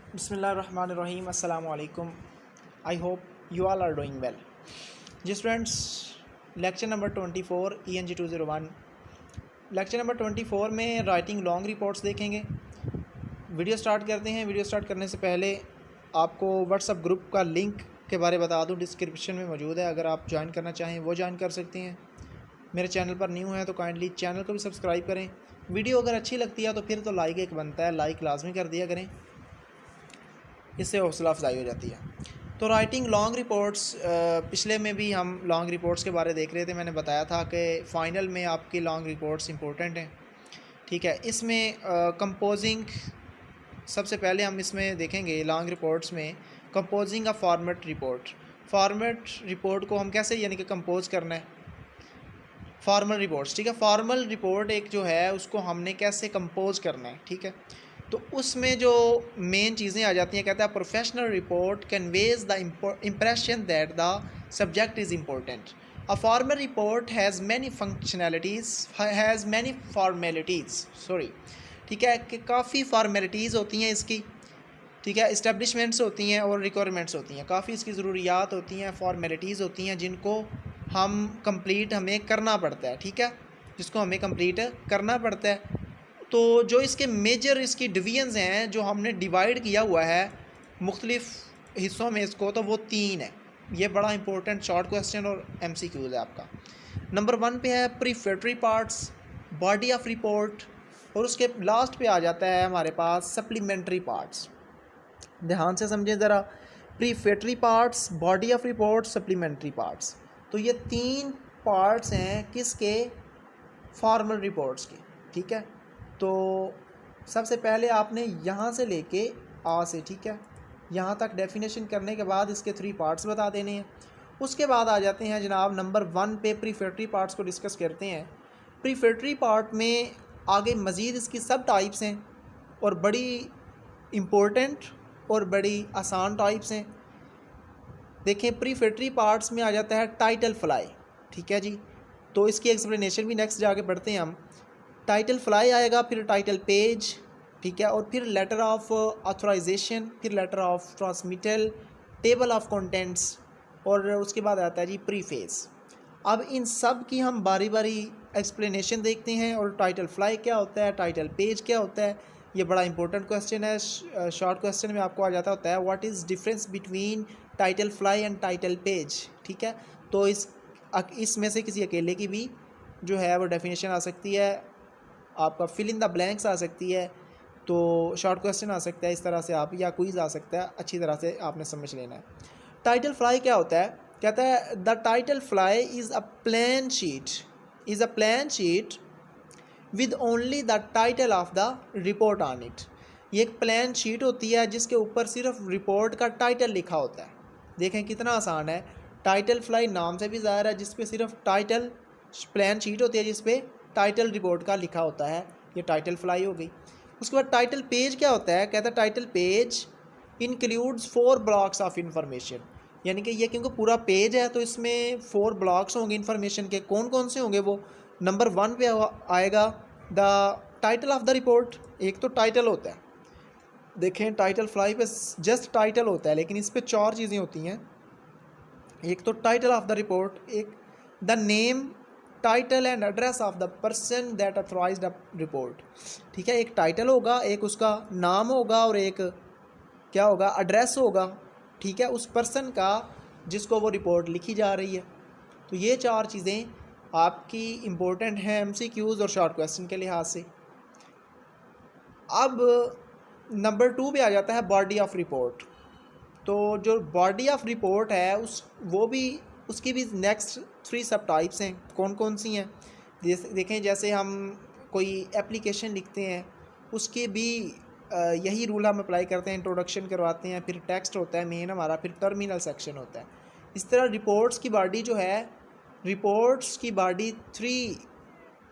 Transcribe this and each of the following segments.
बिस्मिल्लाहिर्रहमानिर्रहीम अस्सलामु अलैकुम। I hope you all are doing well. जी students, lecture number 24 ENG 201। Lecture number 24 में राइटिंग लॉन्ग रिपोर्ट्स देखेंगे। वीडियो स्टार्ट करते हैं। वीडियो स्टार्ट करने से पहले आपको व्हाट्सअप ग्रुप का लिंक के बारे बता दूं, डिस्क्रिप्शन में मौजूद है। अगर आप ज्वाइन करना चाहें वो ज्वाइन कर सकते हैं। मेरे चैनल पर न्यू है तो काइंडली चैनल को भी सब्सक्राइब करें। वीडियो अगर अच्छी लगती है तो फिर तो लाइक एक बनता है, लाइक लाजमी कर दिया करें, इससे हौसला अफजाई हो जाती है। तो राइटिंग लॉन्ग रिपोर्ट्स, पिछले में भी हम लॉन्ग रिपोर्ट्स के बारे देख रहे थे। मैंने बताया था कि फ़ाइनल में आपकी लॉन्ग रिपोर्ट्स इंपॉर्टेंट हैं, ठीक है। इसमें कंपोजिंग, सबसे पहले हम इसमें देखेंगे लॉन्ग रिपोर्ट्स में कंपोजिंग अ फॉर्मेट रिपोर्ट। फॉर्मेट रिपोर्ट को हम कैसे यानी कि कंपोज करना है, फॉर्मल रिपोर्ट्स, ठीक है। फॉर्मल रिपोर्ट एक जो है उसको हमने कैसे कंपोज करना है, ठीक है। तो उसमें जो मेन चीज़ें आ जाती हैं, कहता है professional report conveys the impression that the subject is important. A formal report has many functionalities, has many formalities, sorry, ठीक है, कि काफ़ी फॉर्मेलिटीज़ होती हैं इसकी, ठीक है। इस्टेब्लिशमेंट्स होती हैं और रिक्वायरमेंट्स होती हैं, काफ़ी इसकी ज़रूरियात होती हैं, फॉर्मेलिटीज़ होती हैं जिनको हम कंप्लीट हमें करना पड़ता है, ठीक है, जिसको हमें कंप्लीट करना पड़ता है। तो जो इसके मेजर इसकी डिवीजन्स हैं, जो हमने डिवाइड किया हुआ है मुख्तलिफ़ हिस्सों में इसको, तो वो 3 है। ये बड़ा इंपॉर्टेंट शॉर्ट क्वेश्चन और MCQs है आपका। नंबर 1 पे है प्रीफेटरी पार्ट्स, बॉडी ऑफ रिपोर्ट, और उसके लास्ट पे आ जाता है हमारे पास सप्लीमेंट्री पार्ट्स। ध्यान से समझें ज़रा, prefatory parts, body of report, supplementary parts. तो ये 3 पार्ट्स हैं किसके, फॉर्मल रिपोर्ट्स के, ठीक है। तो सबसे पहले आपने यहाँ से लेके आ से, ठीक है, यहाँ तक डेफिनेशन करने के बाद इसके 3 पार्ट्स बता देने हैं। उसके बाद आ जाते हैं जनाब नंबर 1 पे, प्रीफेटरी पार्ट्स को डिस्कस करते हैं। प्रीफेटरी पार्ट में आगे मज़ीद इसकी सब टाइप्स हैं और बड़ी इम्पोर्टेंट और बड़ी आसान टाइप्स हैं। देखें, प्रीफेटरी पार्ट्स में आ जाता है टाइटल फ्लाई, ठीक है जी। तो इसकी एक्सप्लेनेशन भी नेक्स्ट जाके पढ़ते हैं हम। टाइटल फ्लाई आएगा, फिर टाइटल पेज, ठीक है, और फिर लेटर ऑफ ऑथराइजेशन, फिर letter of transmittal, table of contents, और उसके बाद आता है जी प्रीफेस। अब इन सब की हम बारी बारी एक्सप्लेनेशन देखते हैं। और टाइटल फ्लाई क्या होता है, टाइटल पेज क्या होता है, ये बड़ा इंपॉर्टेंट क्वेश्चन है। शॉर्ट क्वेश्चन में आपको आ जाता होता है what is difference between title fly and title page, ठीक है। तो इसमें से किसी अकेले की भी जो है वो डेफिनेशन आ सकती है, आपका फिल इन द ब्लैंक्स आ सकती है, तो शॉर्ट क्वेश्चन आ सकता है इस तरह से आप, या क्विज़ आ सकता है, अच्छी तरह से आपने समझ लेना है। टाइटल फ्लाई क्या होता है, कहता है the title fly is a plan sheet, is a plan sheet with only the title of the report on it. ये एक प्लान शीट होती है जिसके ऊपर सिर्फ रिपोर्ट का टाइटल लिखा होता है। देखें कितना आसान है। टाइटल फ्लाई नाम से भी ज़ाहिर है, जिसपे सिर्फ टाइटल, प्लान शीट होती है जिसपे टाइटल रिपोर्ट का लिखा होता है, ये टाइटल फ्लाई हो गई। उसके बाद टाइटल पेज क्या होता है, कहता है title page includes 4 blocks of information, यानी कि ये क्योंकि पूरा पेज है तो इसमें 4 ब्लॉक्स होंगे इंफॉर्मेशन के। कौन कौन से होंगे वो, नंबर 1 पे आएगा the title of the report. एक तो टाइटल होता है, देखें टाइटल फ्लाई पे जस्ट टाइटल होता है, लेकिन इस पर 4 चीज़ें होती हैं। एक तो टाइटल ऑफ द रिपोर्ट, एक the name, title and address of the person that authorised the report, ठीक है। एक टाइटल होगा, एक उसका नाम होगा, और एक क्या होगा, एड्रेस होगा, ठीक है, उस पर्सन का जिसको वो रिपोर्ट लिखी जा रही है। तो ये 4 चीज़ें आपकी इम्पोर्टेंट हैं MCQs और शॉर्ट क्वेश्चन के लिहाज से। अब नंबर 2 पे आ जाता है बॉडी ऑफ रिपोर्ट। तो जो बॉडी ऑफ रिपोर्ट है वो भी, उसकी भी नेक्स्ट 3 सब टाइप्स हैं। कौन कौन सी हैं, देखें, जैसे हम कोई एप्लीकेशन लिखते हैं उसके भी यही रूल हम अप्लाई करते हैं, इंट्रोडक्शन करवाते हैं, फिर टेक्स्ट होता है मेन हमारा, फिर टर्मिनल सेक्शन होता है। इस तरह रिपोर्ट्स की बॉडी जो है, रिपोर्ट्स की बॉडी 3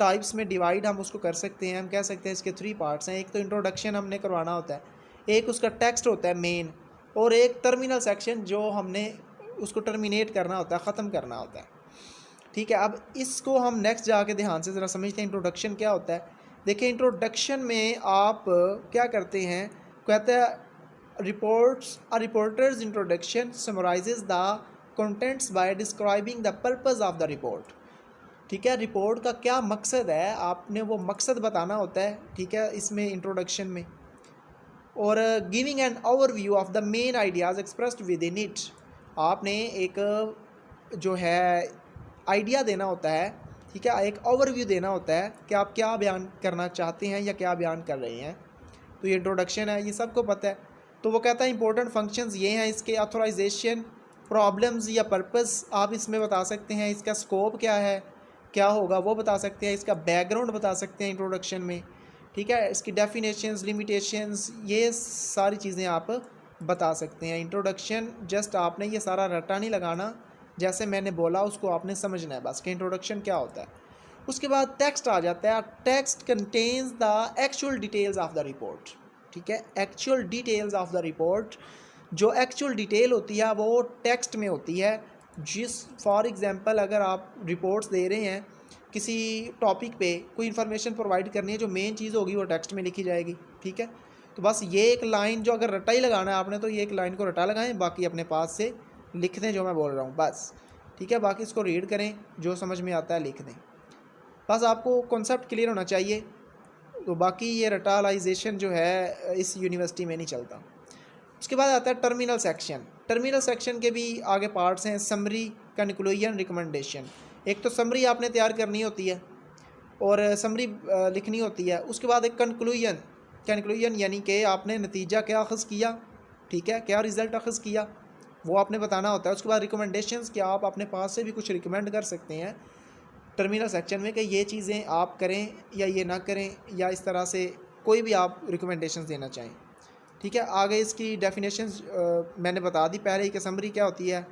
टाइप्स में डिवाइड हम उसको कर सकते हैं। हम कह सकते हैं इसके 3 पार्ट्स हैं। एक तो इंट्रोडक्शन हमने करवाना होता है, एक उसका टेक्स्ट होता है मेन, और एक टर्मिनल सेक्शन जो हमने उसको टर्मिनेट करना होता है, ख़त्म करना होता है, ठीक है। अब इसको हम नेक्स्ट जाके ध्यान से ज़रा समझते हैं इंट्रोडक्शन क्या होता है। देखिए, इंट्रोडक्शन में आप क्या करते हैं, कहते हैं A reporter's introduction summarizes the contents by describing the purpose of the report. ठीक है, रिपोर्ट का क्या मकसद है आपने वो मकसद बताना होता है, ठीक है, इसमें इंट्रोडक्शन में। और giving an overview of the main ideas expressed with in it, आपने एक जो है आइडिया देना होता है, ठीक है, एक ओवरव्यू देना होता है कि आप क्या बयान करना चाहते हैं या क्या बयान कर रहे हैं। तो ये इंट्रोडक्शन है, ये सबको पता है। तो वो कहता है इंपॉर्टेंट फंक्शंस ये हैं इसके, ऑथराइजेशन, प्रॉब्लम्स या पर्पस आप इसमें बता सकते हैं, इसका स्कोप क्या है, क्या होगा वो बता सकते हैं, इसका बैकग्राउंड बता सकते हैं इंट्रोडक्शन में, ठीक है, इसकी डेफिनेशंस, लिमिटेशंस, ये सारी चीज़ें आप बता सकते हैं। इंट्रोडक्शन जस्ट आपने ये सारा रट्टा नहीं लगाना, जैसे मैंने बोला उसको आपने समझना है बस कि इंट्रोडक्शन क्या होता है। उसके बाद टेक्स्ट आ जाता है। Text contains the actual details of the report, ठीक है, actual details of the report. जो एक्चुअल डिटेल होती है वो टेक्स्ट में होती है। फॉर एग्ज़ाम्पल अगर आप रिपोर्ट्स दे रहे हैं किसी टॉपिक पे, कोई इन्फॉर्मेशन प्रोवाइड करनी है, जो मेन चीज़ होगी वो टेक्स्ट में लिखी जाएगी, ठीक है। तो बस ये एक लाइन जो अगर रट्टा ही लगाना है आपने, तो ये एक लाइन को रट्टा लगाएं, बाकी अपने पास से लिख दें जो मैं बोल रहा हूँ बस, ठीक है। बाकी इसको रीड करें, जो समझ में आता है लिख दें, बस आपको कॉन्सेप्ट क्लियर होना चाहिए। तो बाकी ये रटालाइजेशन जो है इस यूनिवर्सिटी में नहीं चलता। उसके बाद आता है टर्मिनल सेक्शन। टर्मिनल सेक्शन के भी आगे पार्ट्स हैं, समरी, कंक्लूजन, रिकमेंडेशन। एक तो समरी आपने तैयार करनी होती है और समरी लिखनी होती है। उसके बाद एक कंक्लूजन, कंक्लूजन यानी कि आपने नतीजा क्या अख़ज़ किया, ठीक है, क्या रिज़ल्ट अख़ज़ किया वो आपने बताना होता है। उसके बाद रिकमेंडेशंस, क्या आप अपने पास से भी कुछ रिकमेंड कर सकते हैं टर्मिनल सेक्शन में कि ये चीज़ें आप करें या ये ना करें, या इस तरह से कोई भी आप रिकमेंडेशंस देना चाहें, ठीक है। आगे इसकी डेफिनेशंस मैंने बता दी पहले ही कि समरी क्या होती है,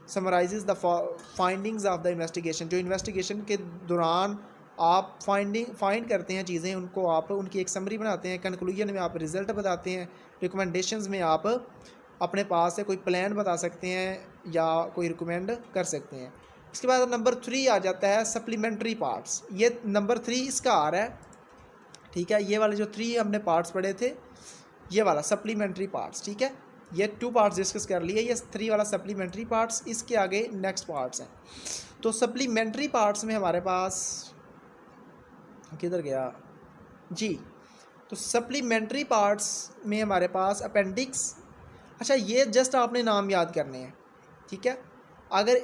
summarises the findings of the investigation. जो इन्वेस्टिगेशन के दौरान आप फाइंड करते हैं चीज़ें, उनको आप उनकी एक समरी बनाते हैं। कंक्लूजन में आप रिज़ल्ट बताते हैं। रिकमेंडेशंस में आप अपने पास से कोई प्लान बता सकते हैं या कोई रिकमेंड कर सकते हैं। इसके बाद नंबर 3 आ जाता है सप्लीमेंट्री पार्ट्स। ये नंबर 3 इसका आ रहा है, ठीक है। ये वाले जो 3 हमने पार्ट्स पढ़े थे, ये वाला सप्लीमेंट्री पार्ट्स, ठीक है। ये 2 पार्ट्स डिस्कस कर लिए, ये 3 वाला सप्लीमेंट्री पार्ट्स, इसके आगे नेक्स्ट पार्ट्स हैं। तो सप्लीमेंट्री पार्ट्स में हमारे पास किधर गया जी, तो सप्लीमेंट्री पार्ट्स में हमारे पास अपेंडिक्स। अच्छा, ये जस्ट आपने नाम याद करने हैं, ठीक है। अगर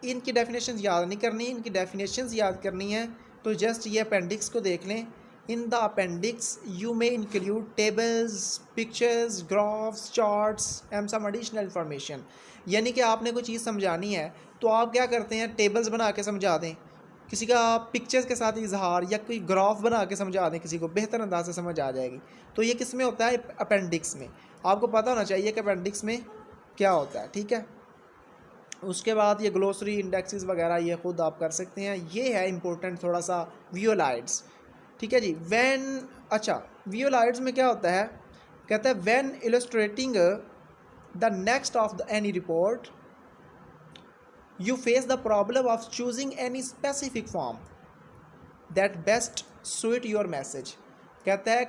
इनकी डेफिनेशंस याद नहीं करनी, इनकी डेफिनेशंस याद करनी है, तो जस्ट ये अपेंडिक्स को देख लें। In the appendix you may include tables, pictures, graphs, charts and some additional information. यानी कि आपने कोई चीज़ समझानी है तो आप क्या करते हैं, टेबल्स बना के समझा दें, किसी का पिक्चर्स के साथ इजहार, या कोई ग्राफ बना के समझा दें, किसी को बेहतर अंदाज से समझ आ जाएगी। तो ये किस में होता है, अपेंडिक्स में। आपको पता होना चाहिए कि अपेंडिक्स में क्या होता है, ठीक है। उसके बाद ये ग्लोसरी, इंडेक्सेस वगैरह ये ख़ुद आप कर सकते हैं। ये है इंपॉर्टेंट थोड़ा सा वियोलाइड्स, ठीक है जी। अच्छा, वियोलाइड्स में क्या होता है, कहता है when illustrating the next of the any report you face the problem of choosing any specific form that best suit your message। कहता है कि